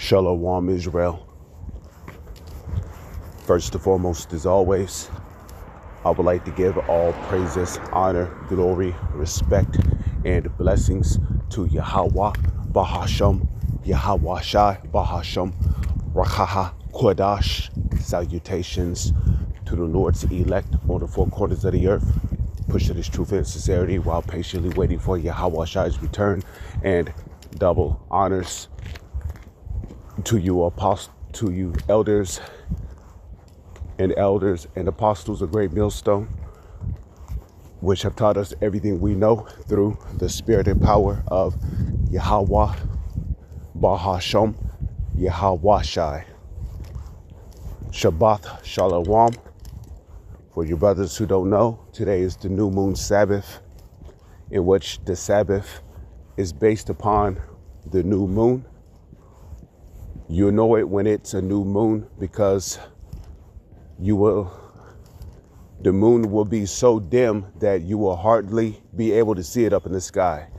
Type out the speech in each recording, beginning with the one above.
Shalom, Israel. First and foremost, as always, I would like to give all praises, honor, glory, respect, and blessings to Yahweh, Bahasham, Yahweh Shai, Bahasham, Rakaha, Kodash. Salutations to the Lord's elect on the four corners of the earth. Push to this truth and sincerity while patiently waiting for Yahweh Shai's return, and double honors to you apostles, to you elders and apostles of Great Millstone, which have taught us everything we know through the spirit and power of Yahweh, Bahasham, Yahweh Shai. Shabbat Shalom. For your brothers who don't know, today is the new moon Sabbath, in which the Sabbath is based upon the new moon. You know it when it's a new moon because the moon will be so dim that you will hardly be able to see it up in the sky.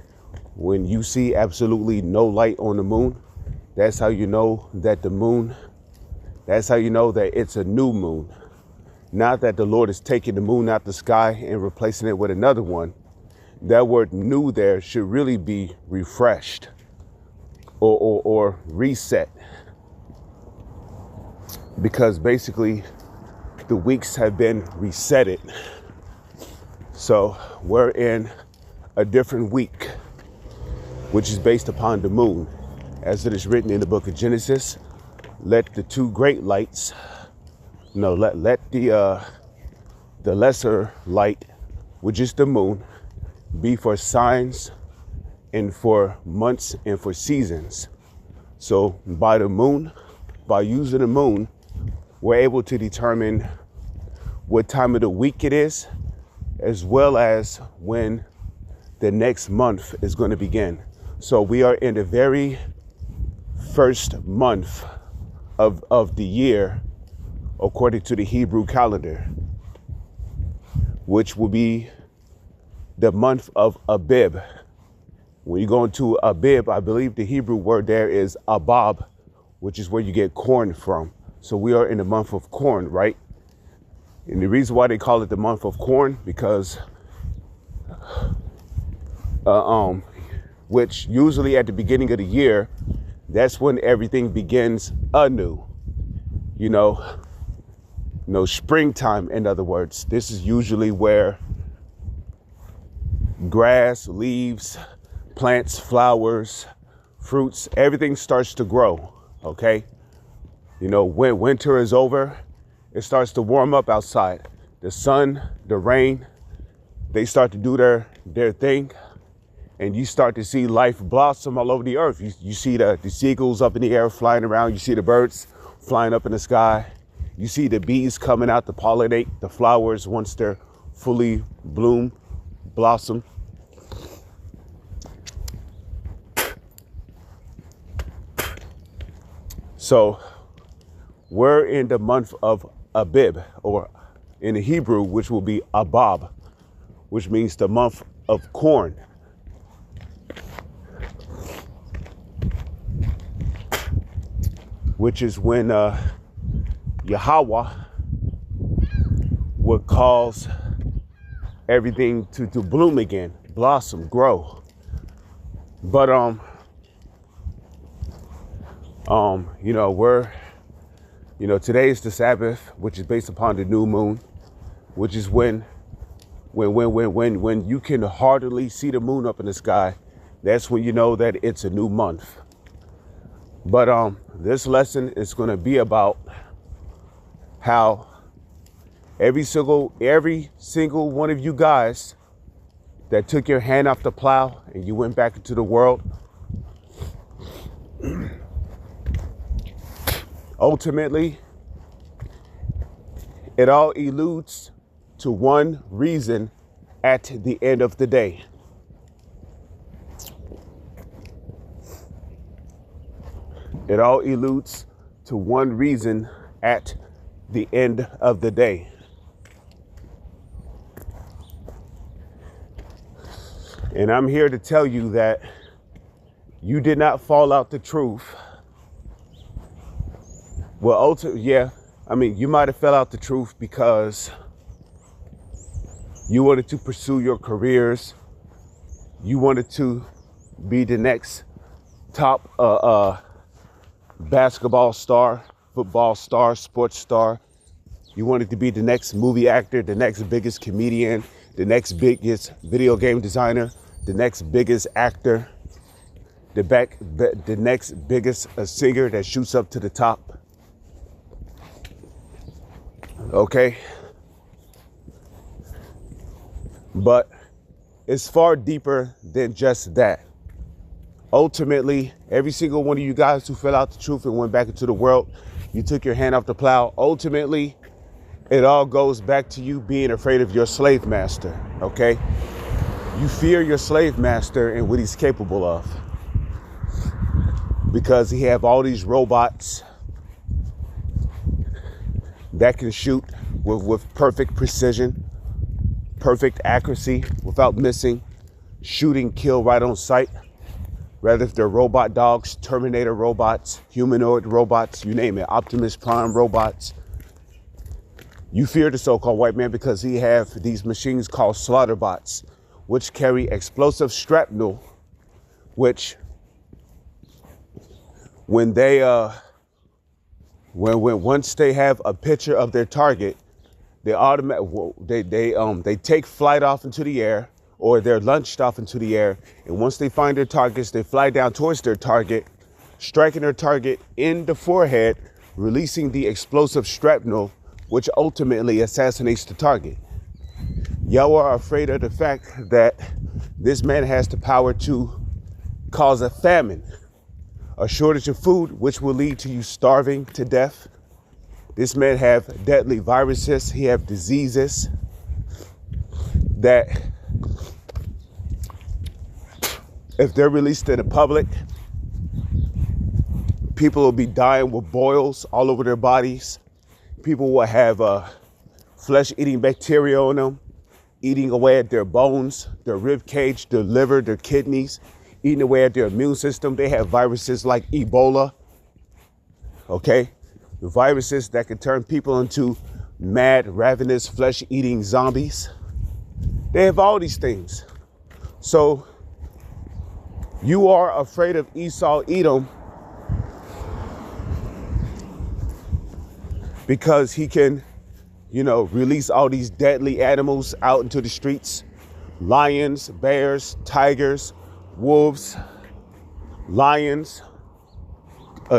When you see absolutely no light on the moon, that's how you know that that's how you know that it's a new moon. Not that the Lord is taking the moon out the sky and replacing it with another one. That word new there should really be refreshed or reset. Because basically the weeks have been resetted. So we're in a different week, which is based upon the moon. As it is written in the book of Genesis, let the two great lights, let the lesser light, which is the moon, be for signs and for months and for seasons. So by using the moon, we're able to determine what time of the week it is, as well as when the next month is going to begin. So we are in the very first month of the year, according to the Hebrew calendar, which will be the month of Abib. When you go into Abib, I believe the Hebrew word there is Abab, which is where you get corn from. So we are in the month of corn, right? And the reason why they call it the month of corn, because which usually at the beginning of the year, that's when everything begins anew. Springtime, in other words. This is usually where grass, leaves, plants, flowers, fruits, everything starts to grow, okay? When winter is over, it starts to warm up outside. The sun, the rain, they start to do their thing, and you start to see life blossom all over the earth. You see the seagulls up in the air flying around. You see the birds flying up in the sky. You see the bees coming out to pollinate the flowers once they're fully blossom. So we're in the month of Abib, or in the Hebrew, which will be Abab, which means the month of corn. Which is when Yahweh would cause everything to bloom again, blossom, grow. But today is the Sabbath, which is based upon the new moon, which is when you can hardly see the moon up in the sky. That's when you know that it's a new month. But this lesson is going to be about how every single one of you guys that took your hand off the plow and you went back into the world, ultimately, it all alludes to one reason at the end of the day. It all alludes to one reason at the end of the day. And I'm here to tell you that you did not fall out the truth Well, ultimately, yeah. I mean, you might have fell out the truth because you wanted to pursue your careers. You wanted to be the next top basketball star, football star, sports star. You wanted to be the next movie actor, the next biggest comedian, the next biggest video game designer, the next biggest actor, the next biggest singer that shoots up to the top. Okay? But it's far deeper than just that. Ultimately, every single one of you guys who fell out the truth and went back into the world, you took your hand off the plow. Ultimately, it all goes back to you being afraid of your slave master, okay? You fear your slave master and what he's capable of. Because he have all these robots that can shoot with perfect precision, perfect accuracy, without missing, shooting, kill right on sight. Rather if they're robot dogs, Terminator robots, humanoid robots, you name it, Optimus Prime robots. You fear the so-called white man because he have these machines called slaughter bots, which carry explosive shrapnel, which when they once they have a picture of their target, they take flight off into the air, or they're launched off into the air, and once they find their targets, they fly down towards their target, striking their target in the forehead, releasing the explosive shrapnel, which ultimately assassinates the target. Y'all are afraid of the fact that this man has the power to cause a famine, a shortage of food, which will lead to you starving to death. This man have deadly viruses. He have diseases that if they're released in the public, people will be dying with boils all over their bodies. People will have flesh-eating bacteria on them, eating away at their bones, their rib cage, their liver, their kidneys, eating away at their immune system. They have viruses like Ebola, okay? The viruses that can turn people into mad, ravenous, flesh-eating zombies. They have all these things. So you are afraid of Esau Edom because he can, release all these deadly animals out into the streets. Lions, bears, tigers, wolves, lions,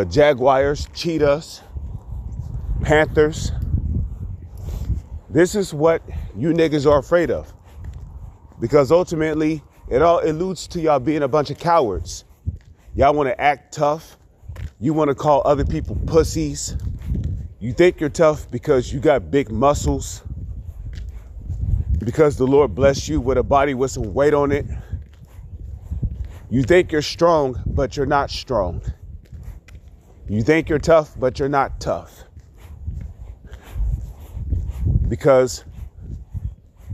jaguars, cheetahs, panthers. This is what you niggas are afraid of. Because ultimately, it all alludes to y'all being a bunch of cowards. Y'all want to act tough. You want to call other people pussies. You think you're tough because you got big muscles. Because the Lord blessed you with a body with some weight on it. You think you're strong, but you're not strong. You think you're tough, but you're not tough. Because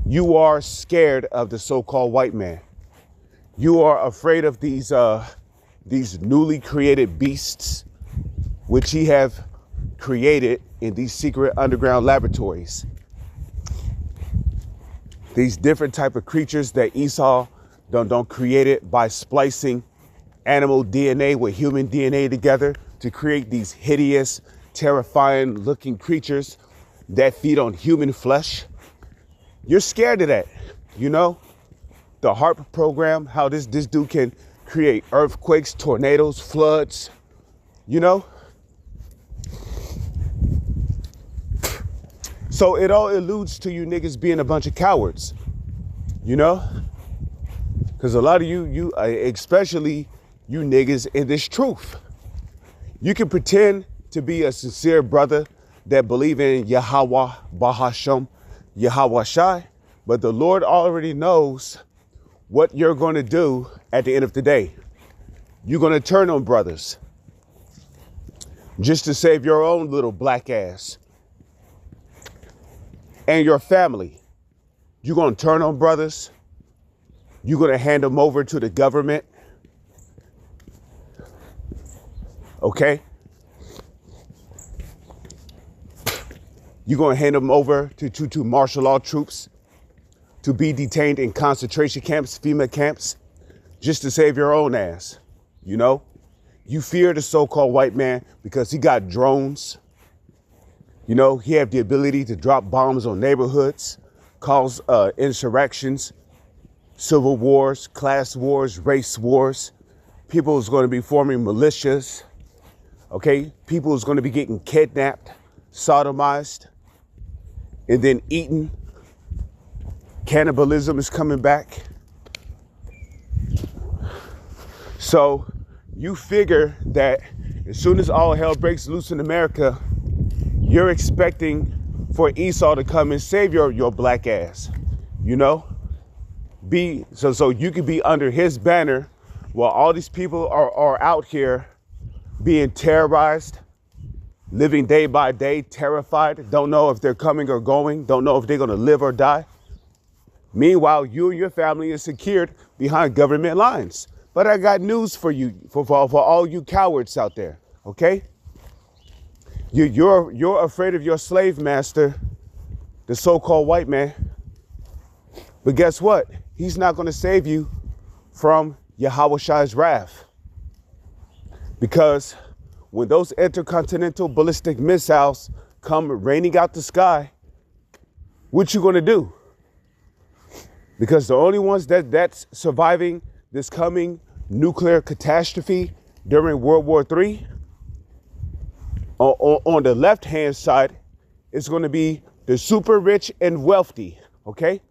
you are scared of the so-called white man. You are afraid of these newly created beasts, which he have created in these secret underground laboratories. These different type of creatures that Esau don't create it by splicing animal DNA with human DNA together to create these hideous, terrifying looking creatures that feed on human flesh. You're scared of that, The HARP program, how this dude can create earthquakes, tornadoes, floods, So it all alludes to you niggas being a bunch of cowards, Because a lot of you, especially you niggas in this truth, you can pretend to be a sincere brother that believe in Yahweh, Bahasham, Yahweh Shai, but the Lord already knows what you're going to do at the end of the day. You're going to turn on brothers just to save your own little black ass and your family. You're going to turn on brothers. You're going to hand them over to the government. Okay? You're going to hand them over to martial law troops to be detained in concentration camps, FEMA camps, just to save your own ass. You know, you fear the so-called white man because he got drones. You know, he have the ability to drop bombs on neighborhoods, cause insurrections, civil wars, class wars, race wars. People is going to be forming militias. Okay, people is going to be getting kidnapped, sodomized, and then eaten. Cannibalism is coming back. So you figure that as soon as all hell breaks loose in America, you're expecting for Esau to come and save your black ass, you know? So you can be under his banner while all these people are out here being terrorized, living day by day, terrified, don't know if they're coming or going, don't know if they're gonna live or die. Meanwhile, you and your family is secured behind government lines. But I got news for you, for all you cowards out there, okay? You're afraid of your slave master, the so-called white man. But guess what? He's not going to save you from Yahweh's wrath. Because when those intercontinental ballistic missiles come raining out the sky, what you going to do? Because the only ones that's surviving this coming nuclear catastrophe during World War III, on the left-hand side, it's going to be the super rich and wealthy, okay?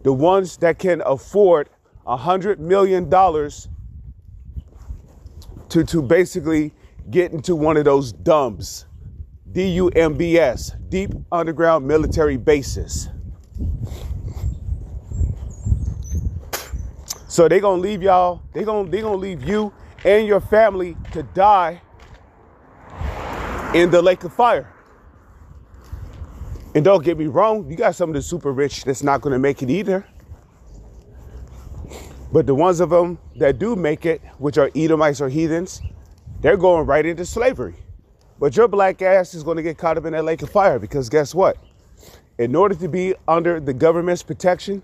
The ones that can afford $100 million to basically get into one of those DUMBs, DUMBS, deep underground military bases. So they're going to leave y'all, they're going to leave you and your family to die in the lake of fire. And don't get me wrong, you got some of the super rich that's not going to make it either. But the ones of them that do make it, which are Edomites or heathens, they're going right into slavery. But your black ass is going to get caught up in that lake of fire because guess what? In order to be under the government's protection,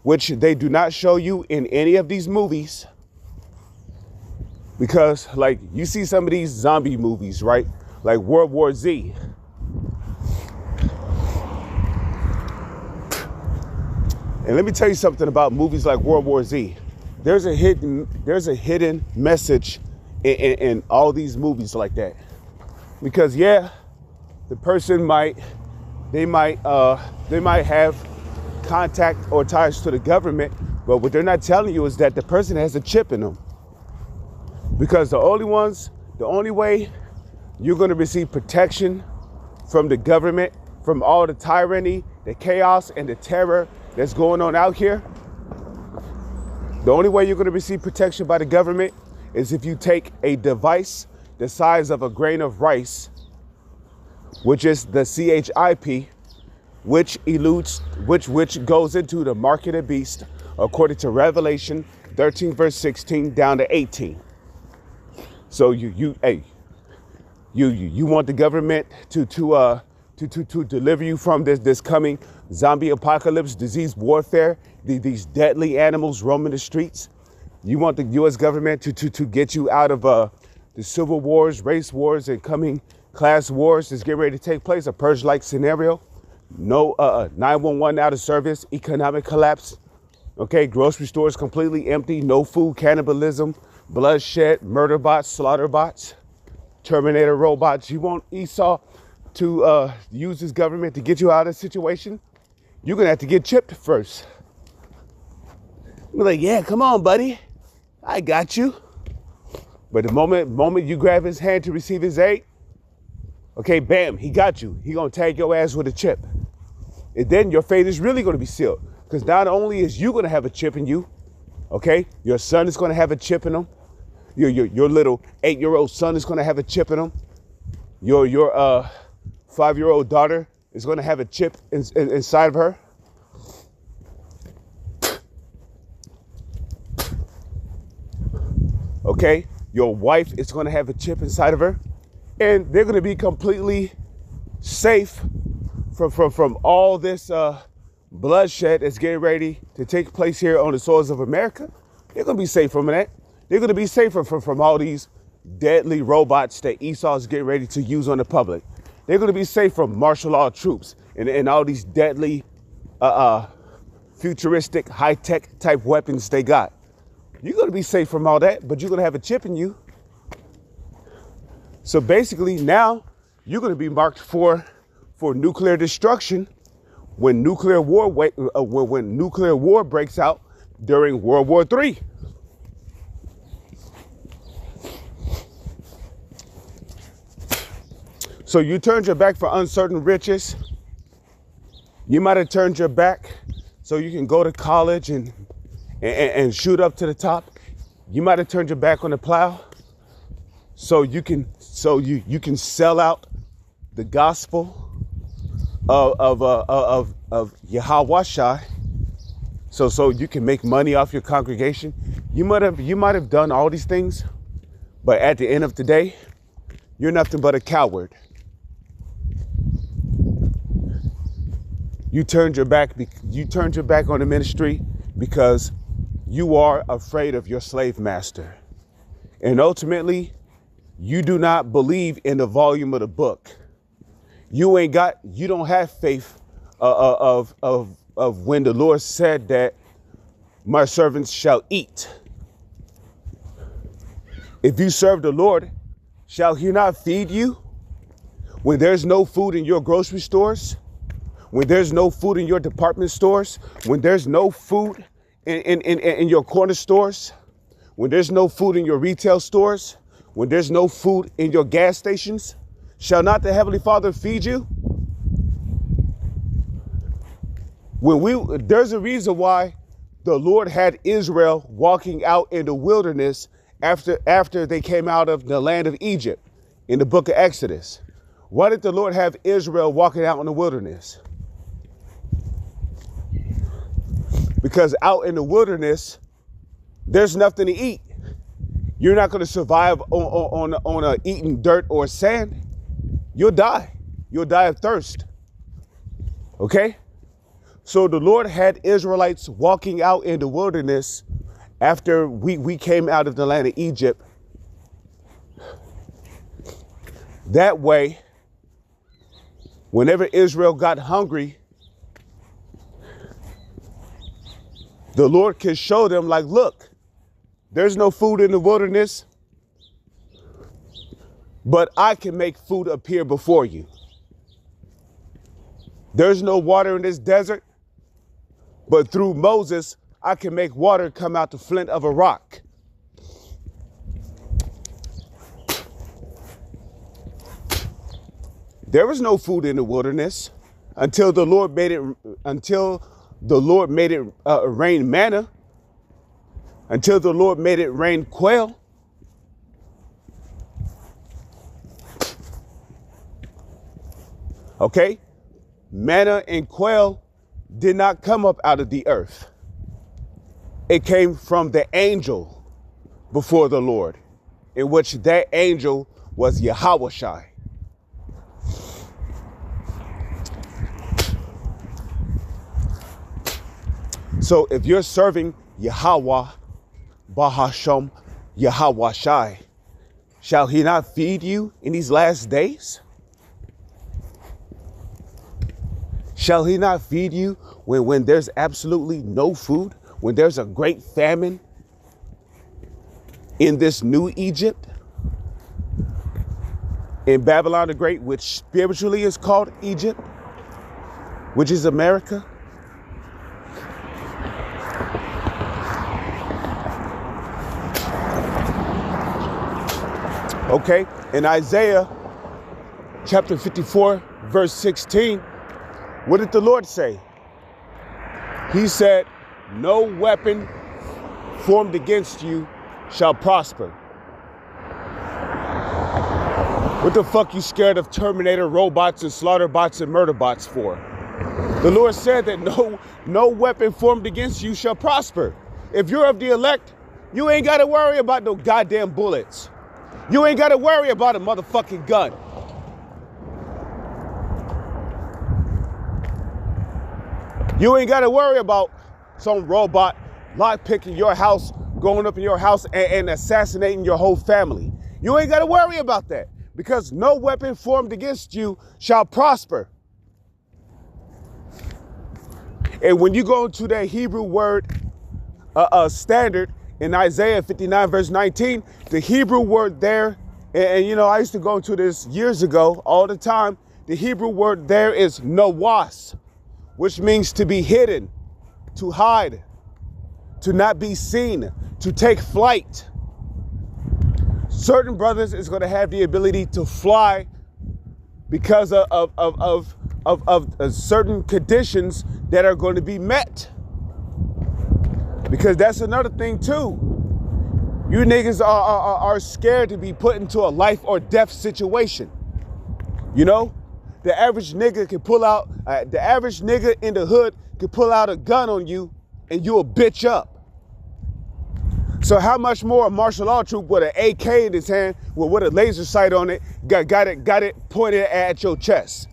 which they do not show you in any of these movies, because like you see some of these zombie movies, right? Like World War Z. And let me tell you something about movies like World War Z. There's a hidden message in all these movies like that. Because yeah, the person might have contact or ties to the government, but what they're not telling you is that the person has a chip in them. Because the only way you're going to receive protection from the government, from all the tyranny, the chaos, and the terror that's going on out here, the only way you're going to receive protection by the government is if you take a device the size of a grain of rice, which is the CHIP, which goes into the mark of the beast, according to Revelation 13, verse 16 down to 18. So you want the government to deliver you from this coming zombie apocalypse, disease warfare, these deadly animals roaming the streets. You want the U.S. government to get you out of the civil wars, race wars, and coming class wars that's getting ready to take place, a purge-like scenario. No 911 out of service, economic collapse. Okay, grocery stores completely empty, no food, cannibalism, bloodshed, murder bots, slaughter bots, Terminator robots. You want Esau to use his government to get you out of the situation? You're gonna have to get chipped first. You're like, yeah, come on, buddy, I got you. But the moment you grab his hand to receive his aid, okay, bam, he got you. He gonna tag your ass with a chip. And then your fate is really gonna be sealed. Because not only is you gonna have a chip in you, okay, your son is gonna have a chip in him. Your little 8-year-old son is gonna have a chip in him. Your 5-year-old daughter is gonna have a chip inside of her. Okay, your wife is gonna have a chip inside of her. And they're gonna be completely safe from all this bloodshed that's getting ready to take place here on the soils of America. They're going to be safe from that. They're going to be safer from all these deadly robots that Esau's getting ready to use on the public. They're going to be safe from martial law troops and all these deadly, futuristic, high-tech type weapons they got. You're going to be safe from all that, but you're going to have a chip in you. So basically now you're going to be marked for nuclear destruction when nuclear war when nuclear war breaks out during World War III. So you turned your back for uncertain riches. You might have turned your back so you can go to college and shoot up to the top. You might have turned your back on the plow so you can sell out the gospel of Yahweh Shai, so you can make money off your congregation. You might have done all these things, but at the end of the day, you're nothing but a coward. You turned your back on the ministry because you are afraid of your slave master, and ultimately, you do not believe in the volume of the book. You don't have faith of when the Lord said that my servants shall eat. If you serve the Lord, shall he not feed you? When there's no food in your grocery stores, when there's no food in your department stores, when there's no food in your corner stores, when there's no food in your retail stores, when there's no food in your gas stations, shall not the Heavenly Father feed you? There's a reason why the Lord had Israel walking out in the wilderness after they came out of the land of Egypt in the book of Exodus. Why did the Lord have Israel walking out in the wilderness? Because out in the wilderness, there's nothing to eat. You're not going to survive on eating dirt or sand. You'll die. You'll die of thirst. Okay? So the Lord had Israelites walking out in the wilderness after we came out of the land of Egypt. That way, whenever Israel got hungry, the Lord can show them, like, look, there's no food in the wilderness, but I can make food appear before you. There's no water in this desert, but through Moses, I can make water come out the flint of a rock. There was no food in the wilderness until the Lord made it rain manna, until the Lord made it rain quail. Okay? Manna and quail did not come up out of the earth. It came from the angel before the Lord, in which that angel was Yahweh Shai. So if you're serving Yahweh, Bahasham, Yahweh Shai, shall he not feed you in these last days? Shall he not feed you when there's absolutely no food, when there's a great famine in this new Egypt, in Babylon the Great, which spiritually is called Egypt, which is America? Okay, in Isaiah chapter 54, verse 16, what did the Lord say? He said, no weapon formed against you shall prosper. What the fuck you scared of Terminator robots and slaughter bots and murder bots for? The Lord said that no weapon formed against you shall prosper. If you're of the elect, you ain't got to worry about no goddamn bullets. You ain't got to worry about a motherfucking gun. You ain't got to worry about some robot lockpicking your house, going up in your house and assassinating your whole family. You ain't got to worry about that, because no weapon formed against you shall prosper. And when you go into that Hebrew word standard in Isaiah 59 verse 19, the Hebrew word there, and you know, I used to go into this years ago all the time. The Hebrew word there is nawas, which means to be hidden, to hide, to not be seen, to take flight. Certain brothers is going to have the ability to fly because of certain conditions that are going to be met. Because that's another thing too. You niggas are scared to be put into a life or death situation. You know, the average nigga can pull out, the average nigga in the hood can pull out a gun on you and you'll bitch up. So how much more a martial law troop with an AK in his hand with a laser sight on it, got it pointed at your chest?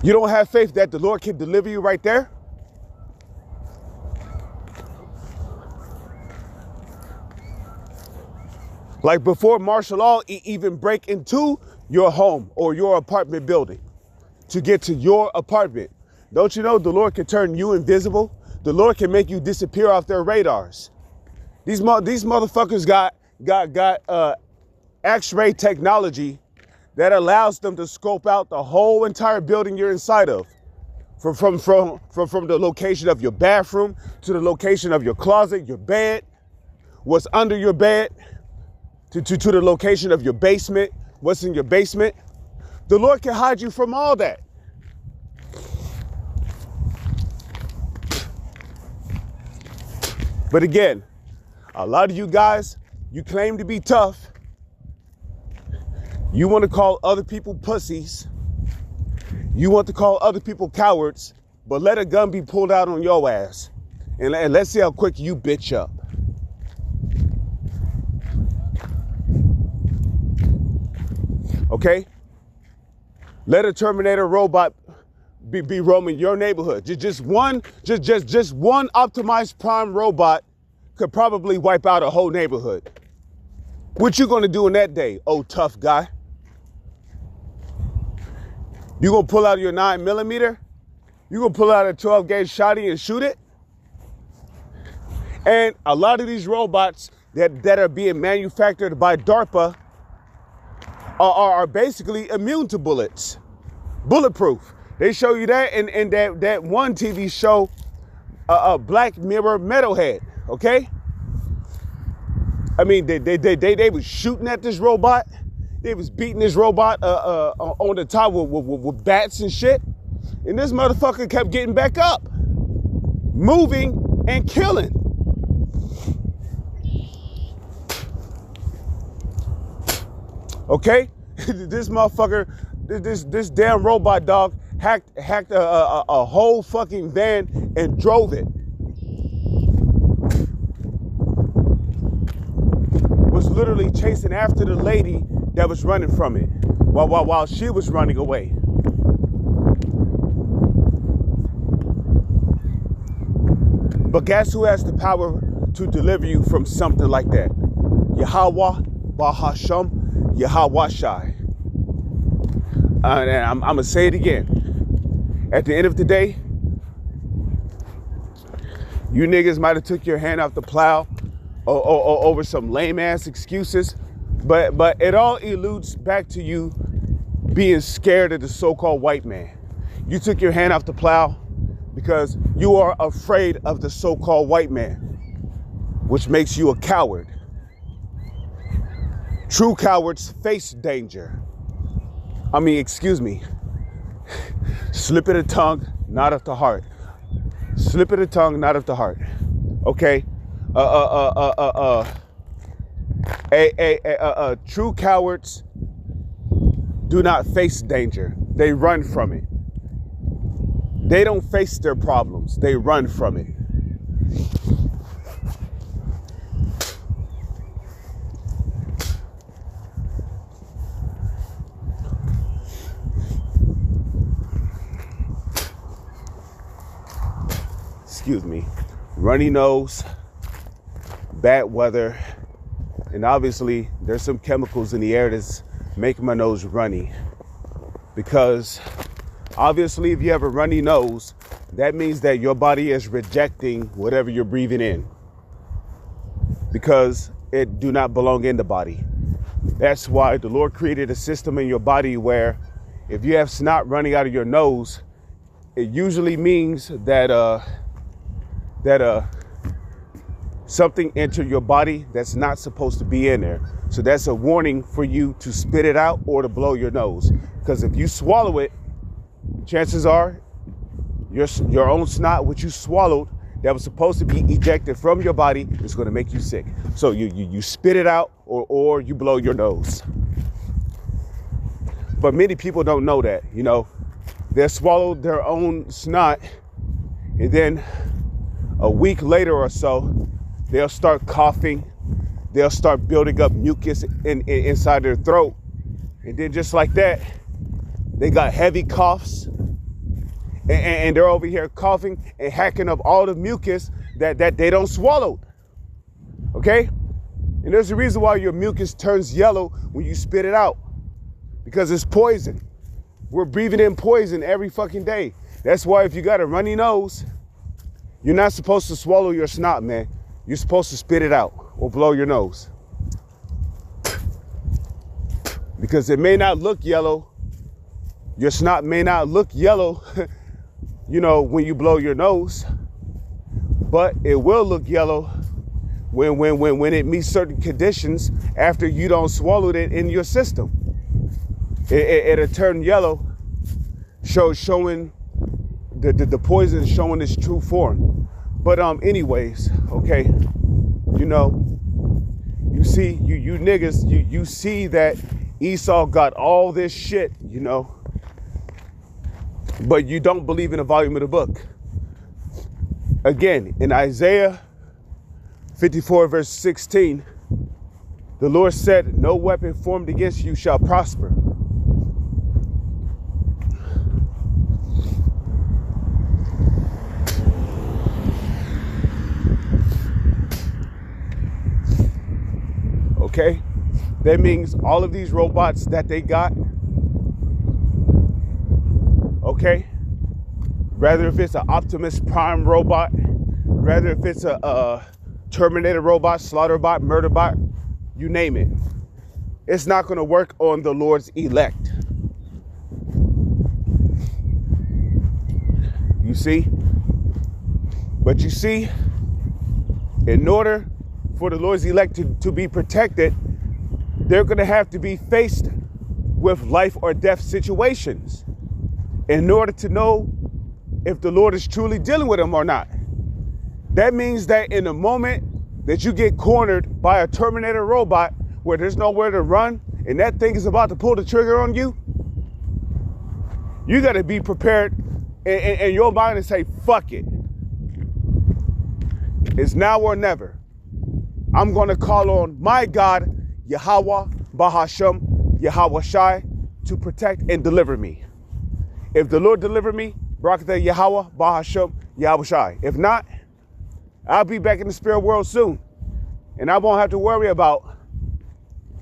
You don't have faith that the Lord can deliver you right there? Like before martial law even break into your home or your apartment building to get to your apartment. Don't you know the Lord can turn you invisible? The Lord can make you disappear off their radars. These motherfuckers got X-ray technology that allows them to scope out the whole entire building you're inside of. From the location of your bathroom to the location of your closet, your bed, what's under your bed, to the location of your basement, what's in your basement. The Lord can hide you from all that. But again, a lot of you guys, you claim to be tough. You want to call other people pussies. You want to call other people cowards, but let a gun be pulled out on your ass. And let's see how quick you bitch up. Okay? Let a Terminator robot be roaming your neighborhood. Just one Optimus Prime robot could probably wipe out a whole neighborhood. What you gonna do in that day, oh tough guy? You gonna pull out your 9mm? You gonna pull out a 12 gauge shotty and shoot it? And a lot of these robots that are being manufactured by DARPA are basically immune to bullets, bulletproof. They show you that in that one TV show, Black Mirror Metalhead. Okay, I mean they was shooting at this robot, they was beating this robot on the top with bats and shit, and this motherfucker kept getting back up, moving and killing. Okay, this motherfucker, this damn robot dog hacked a whole fucking van and drove it. Was literally chasing after the lady that was running from it while she was running away. But guess who has the power to deliver you from something like that? Yahweh, Bahasham, Yahweh Shai. And I'm going to say it again. At the end of the day, you niggas might have took your hand off the plow or over some lame ass excuses, but it all alludes back to you being scared of the so-called white man. You took your hand off the plow because you are afraid of the so-called white man, which makes you a coward. True cowards face danger. I mean, excuse me. Slip of the tongue, not of the heart. Slip of the tongue, not of the heart. Okay. True cowards do not face danger. They run from it. They don't face their problems. They run from it. excuse me, runny nose, bad weather, and obviously there's some chemicals in the air that's making my nose runny. Because obviously if you have a runny nose, that means that your body is rejecting whatever you're breathing in, because it do not belong in the body. That's why the Lord created a system in your body where if you have snot running out of your nose, it usually means that something entered your body that's not supposed to be in there. So that's a warning for you to spit it out or to blow your nose. Because if you swallow it, chances are your own snot, which you swallowed, that was supposed to be ejected from your body, is going to make you sick. So you spit it out or you blow your nose. But many people don't know that, you know. They'll swallow their own snot, and then a week later or so, they'll start coughing. They'll start building up mucus inside their throat. And then just like that, they got heavy coughs. And they're over here coughing and hacking up all the mucus that they don't swallow. Okay? And there's a reason why your mucus turns yellow when you spit it out. Because it's poison. We're breathing in poison every fucking day. That's why if you got a runny nose, you're not supposed to swallow your snot, man. You're supposed to spit it out or blow your nose. Because it may not look yellow. Your snot may not look yellow, you know, when you blow your nose. But it will look yellow when it meets certain conditions after you don't swallow it in your system. It'll turn yellow, showing the poison showing its true form. But anyways, okay, you know, you see, you niggas, you see that Esau got all this shit, you know, but you don't believe in the volume of the book. Again, in Isaiah 54 verse 16, the Lord said, "No weapon formed against you shall prosper." Okay, that means all of these robots that they got, okay, rather if it's an Optimus Prime robot, rather if it's a Terminator robot, Slaughter bot, Murder bot, you name it, it's not going to work on the Lord's elect. You see? But you see, in order for the Lord's elect to be protected, they're going to have to be faced with life or death situations in order to know if the Lord is truly dealing with them or not. That means that in the moment that you get cornered by a Terminator robot where there's nowhere to run and that thing is about to pull the trigger on you, you got to be prepared in your mind and say, fuck it. It's now or never. I'm going to call on my God, Yahweh, Bahashem, Yahweh Shai, to protect and deliver me. If the Lord deliver me, Barakatah Yahweh, Bahashem, Yahweh Shai. If not, I'll be back in the spirit world soon. And I won't have to worry about,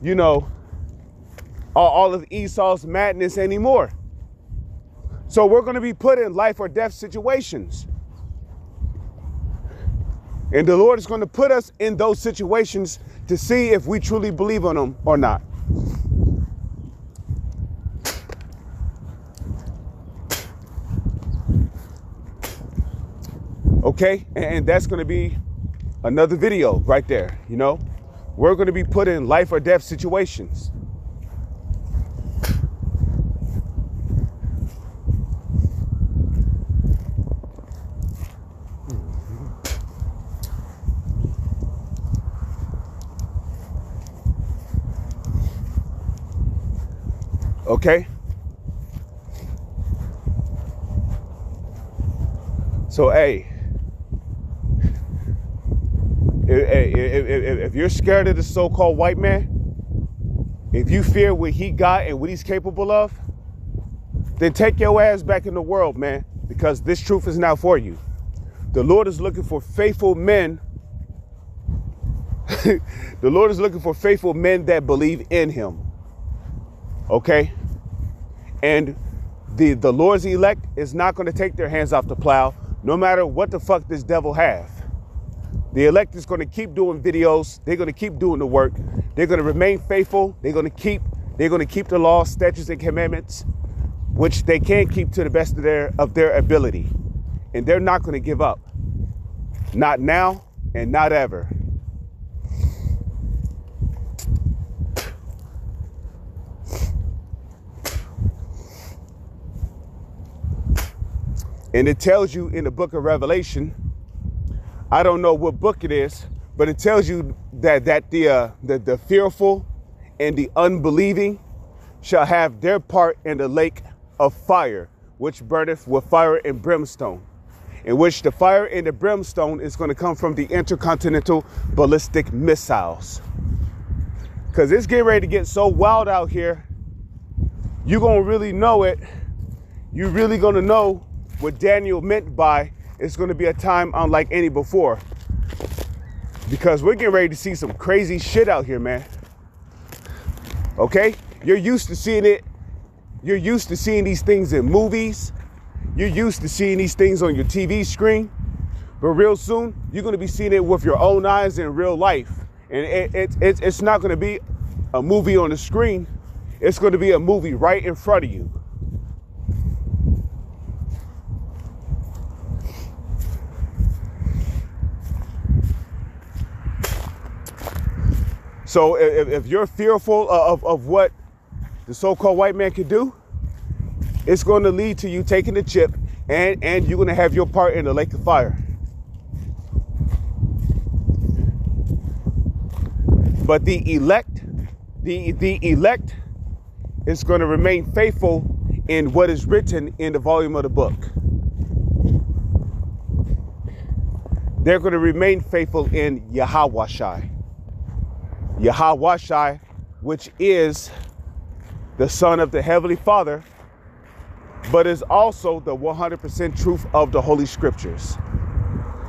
you know, all of Esau's madness anymore. So we're going to be put in life or death situations. And the Lord is going to put us in those situations to see if we truly believe on them or not. Okay, and that's going to be another video right there, you know. We're going to be put in life or death situations. Okay? So, hey, if you're scared of the so-called white man, if you fear what he got and what he's capable of, then take your ass back in the world, man, because this truth is not for you. The Lord is looking for faithful men. The Lord is looking for faithful men that believe in him. Okay? And the Lord's elect is not going to take their hands off the plow, no matter what the fuck this devil have. The elect is going to keep doing videos. They're going to keep doing the work. They're going to remain faithful. They're going to keep the law, statutes, and commandments, which they can keep to the best of their ability. And they're not going to give up. Not now and not ever. And it tells you in the book of Revelation, I don't know what book it is, but it tells you that the fearful and the unbelieving shall have their part in the lake of fire, which burneth with fire and brimstone, in which the fire and the brimstone is going to come from the intercontinental ballistic missiles. Because it's getting ready to get so wild out here, you're going to really know it. You're really going to know what Daniel meant by it's going to be a time unlike any before. Because we're getting ready to see some crazy shit out here, man. Okay? You're used to seeing it. You're used to seeing these things in movies. You're used to seeing these things on your TV screen. But real soon, you're going to be seeing it with your own eyes in real life. And it's not going to be a movie on the screen. It's going to be a movie right in front of you. So if you're fearful of what the so-called white man can do, it's going to lead to you taking the chip and you're going to have your part in the lake of fire. But the elect is going to remain faithful in what is written in the volume of the book. They're going to remain faithful in Yahawashai. Yahawashai, which is the Son of the Heavenly Father, but is also the 100% truth of the Holy Scriptures.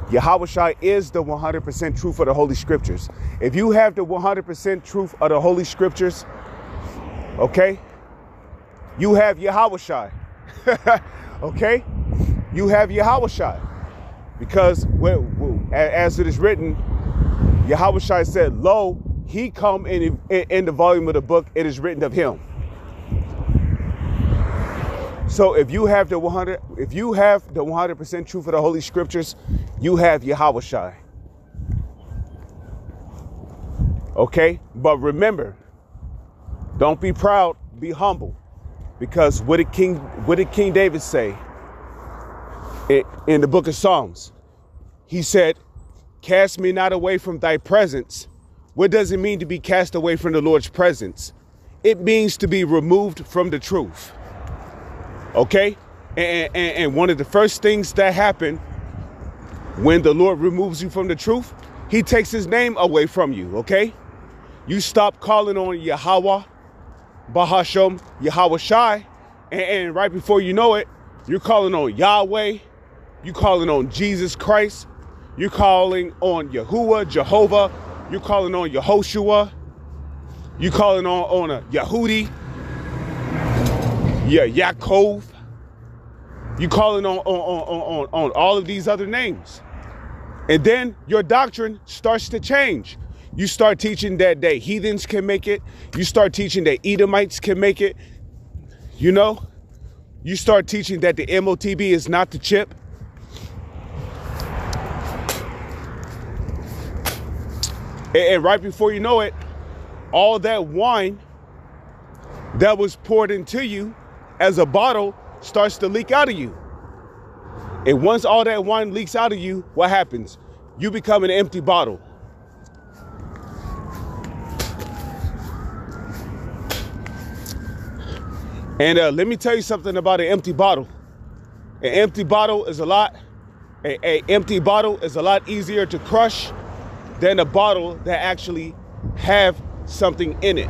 Yahawashai is the 100% truth of the Holy Scriptures. If you have the 100% truth of the Holy Scriptures, okay, you have Yahawashai. Okay? You have Yahawashai. Because as it is written, Yahawashai said, lo, he come in the volume of the book, it is written of him. So if you have the 100% truth of the Holy Scriptures, you have Yahawashai. Okay? But remember, don't be proud, be humble. Because what did King David say in the book of Psalms? He said, cast me not away from thy presence. What does it mean to be cast away from the Lord's presence? It means to be removed from the truth. Okay? And one of the first things that happen when the Lord removes you from the truth, he takes his name away from you. Okay? You stop calling on Yahweh, Bahasham, Yahawashai, and right before you know it, you're calling on Yahweh, you're calling on Jesus Christ, you're calling on Yahuwah, Jehovah, you're calling on Yehoshua, you're calling on a Yehudi, Yaakov, you're calling on all of these other names. And then your doctrine starts to change. You start teaching that heathens can make it. You start teaching that Edomites can make it. You know, you start teaching that the MOTB is not the chip. And right before you know it, all that wine that was poured into you as a bottle starts to leak out of you. And once all that wine leaks out of you, what happens? You become an empty bottle. And let me tell you something about an empty bottle. An empty bottle is a lot easier to crush than a bottle that actually have something in it.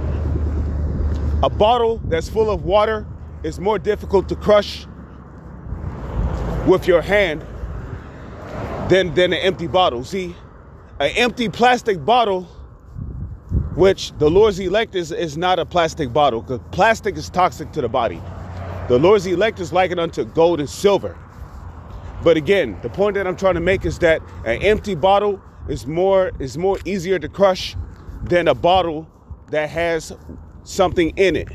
A bottle that's full of water is more difficult to crush with your hand than an empty bottle. See, an empty plastic bottle, which the Lord's elect is not a plastic bottle, because plastic is toxic to the body. The Lord's elect is likened unto gold and silver. But again, the point that I'm trying to make is that an empty bottle is more easier to crush than a bottle that has something in it.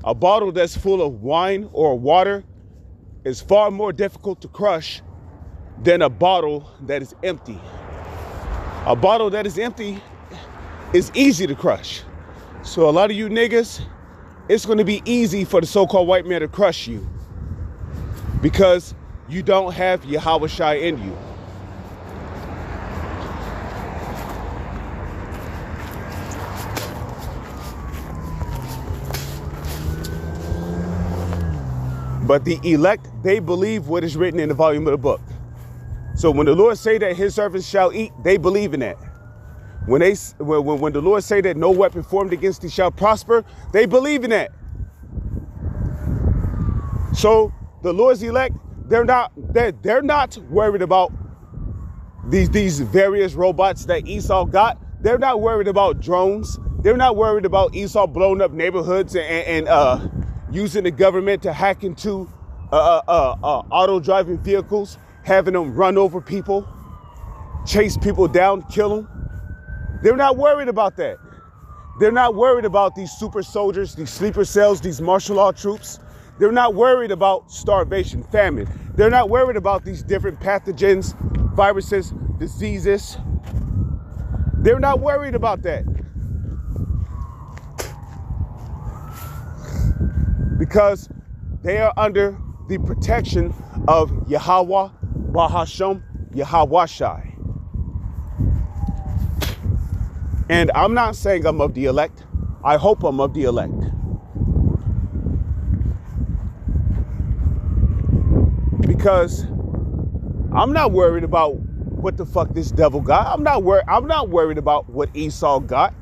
A bottle that's full of wine or water is far more difficult to crush than a bottle that is empty. A bottle that is empty is easy to crush. So a lot of you niggas, it's going to be easy for the so-called white man to crush you because you don't have Yahweh Shai in you. But the elect, they believe what is written in the volume of the book. So when the Lord say that his servants shall eat, they believe in that. When the Lord say that no weapon formed against thee shall prosper, they believe in that. So the Lord's elect, they're not worried about these various robots that Esau got. They're not worried about drones. They're not worried about Esau blowing up neighborhoods and using the government to hack into auto driving vehicles, having them run over people, chase people down, kill them. They're not worried about that. They're not worried about these super soldiers, these sleeper cells, these martial law troops. They're not worried about starvation, famine. They're not worried about these different pathogens, viruses, diseases. They're not worried about that. Because they are under the protection of Yahweh, Bahashem, Yahweh Shai. And I'm not saying I'm of the elect. I hope I'm of the elect. Because I'm not worried about what the fuck this devil got. I'm not worried about what Esau got.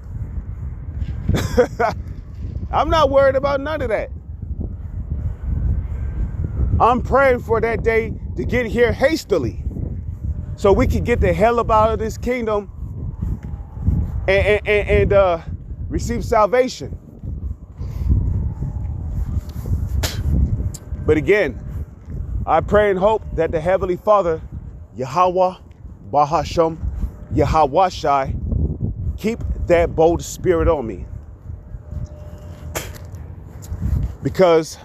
I'm not worried about none of that. I'm praying for that day to get here hastily so we can get the hell up out of this kingdom and receive salvation. But again, I pray and hope that the Heavenly Father, Yahweh, Bahashem, Yahweh Shai, keep that bold spirit on me. Because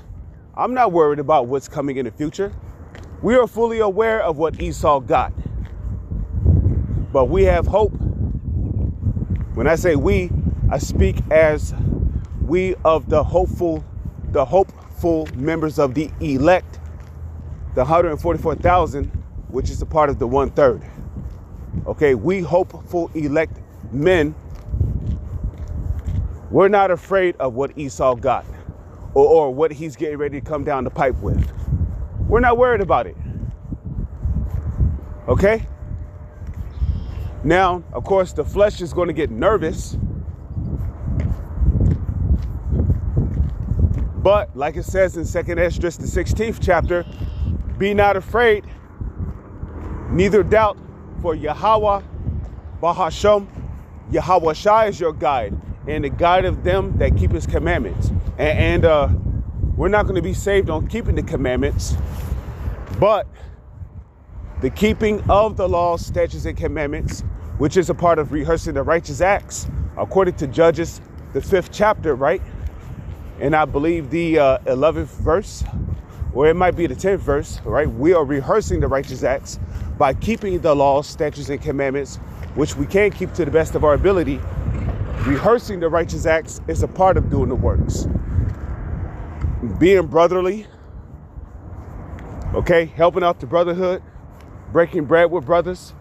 I'm not worried about what's coming in the future. We are fully aware of what Esau got. But we have hope. When I say we, I speak as we of the hopeful members of the elect, the 144,000, which is a part of the 1/3. Okay, we hopeful elect men, we're not afraid of what Esau got or what he's getting ready to come down the pipe with. We're not worried about it. Okay? Now, of course, the flesh is going to get nervous. But like it says in 2nd Esdras, the 16th chapter, be not afraid, neither doubt, for Yahweh, Bahashem, Yahweh Shai is your guide, and the guide of them that keep his commandments. And we're not going to be saved on keeping the commandments, but the keeping of the laws, statutes, and commandments, which is a part of rehearsing the righteous acts, according to Judges, the 5th chapter, right? And I believe the 11th verse, or it might be the 10th verse, right? We are rehearsing the righteous acts by keeping the laws, statutes, and commandments, which we can keep to the best of our ability. Rehearsing the righteous acts is a part of doing the works. Being brotherly, okay, helping out the brotherhood, breaking bread with brothers,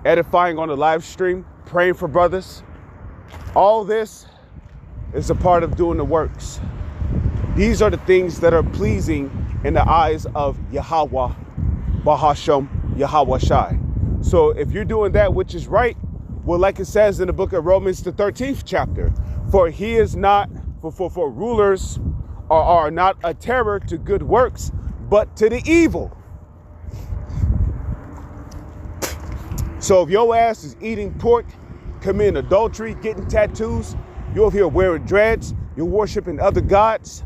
edifying on the live stream, praying for brothers. All this is a part of doing the works. These are the things that are pleasing in the eyes of Yahweh, Bahashem, Yahweh Shai. So if you're doing that which is right, well, like it says in the book of Romans, the 13th chapter, for he is not, for rulers are not a terror to good works, but to the evil. So if your ass is eating pork, committing adultery, getting tattoos, you're over here wearing dreads, you're worshiping other gods,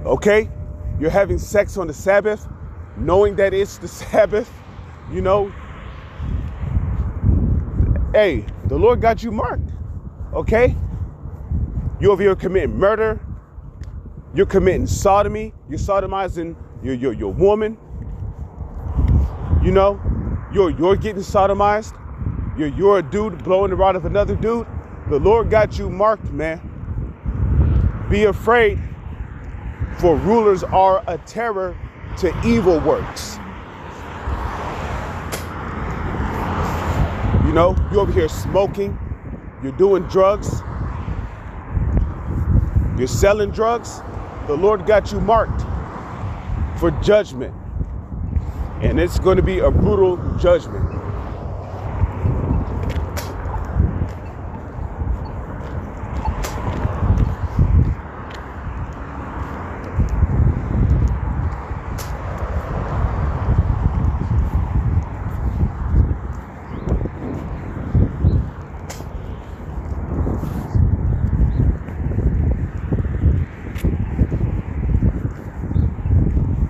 okay? You're having sex on the Sabbath, knowing that it's the Sabbath, you know. Hey, the Lord got you marked, okay? You're over here committing murder, you're committing sodomy, you're sodomizing your woman, you know, you're getting sodomized, you're a dude blowing the rod of another dude. The Lord got you marked, man. Be afraid, for rulers are a terror to evil works. You know, you're over here smoking, you're doing drugs, you're selling drugs. The Lord got you marked for judgment. And it's going to be a brutal judgment.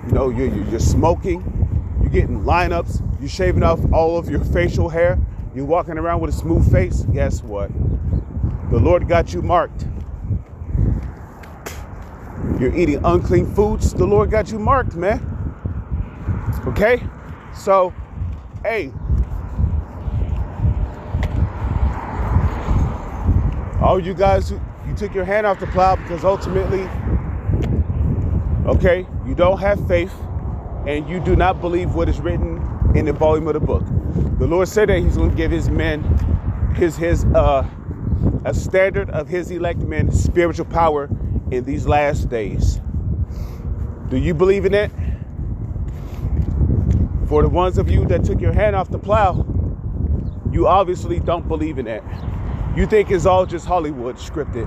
You know, you're smoking, you're getting lineups, you're shaving off all of your facial hair, you're walking around with a smooth face. Guess what? The Lord got you marked. You're eating unclean foods. The Lord got you marked, man. Okay? So, hey, all you guys who you took your hand off the plow because ultimately, okay, you don't have faith and you do not believe what is written in the volume of the book. The Lord said that he's going to give his men a standard of his elect men, spiritual power in these last days. Do you believe in that? For the ones of you that took your hand off the plow, you obviously don't believe in that. You think it's all just Hollywood scripted.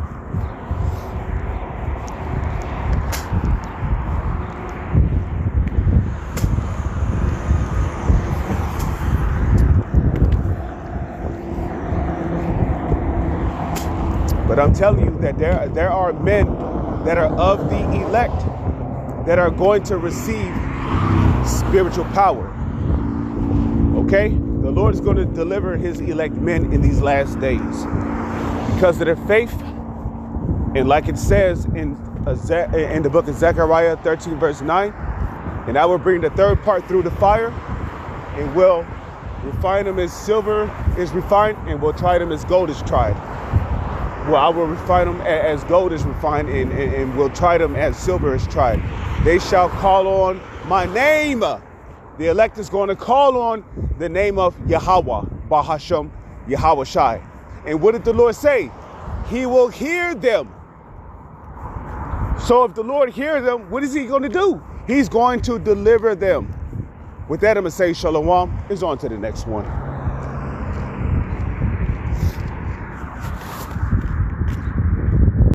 But I'm telling you that there are men that are of the elect that are going to receive spiritual power. Okay? The Lord is going to deliver his elect men in these last days because of their faith. And like it says in the book of Zechariah 13 verse 9, and I will bring the third part through the fire and will refine them as silver is refined and will try them as gold is tried. Well, I will refine them as gold is refined and will try them as silver is tried. They shall call on my name. The elect is going to call on the name of Yahweh, Bahashem, Yahweh Shai. And what did the Lord say? He will hear them. So if the Lord hears them, what is he going to do? He's going to deliver them. With that, I'm going to say shalom. It's on to the next one.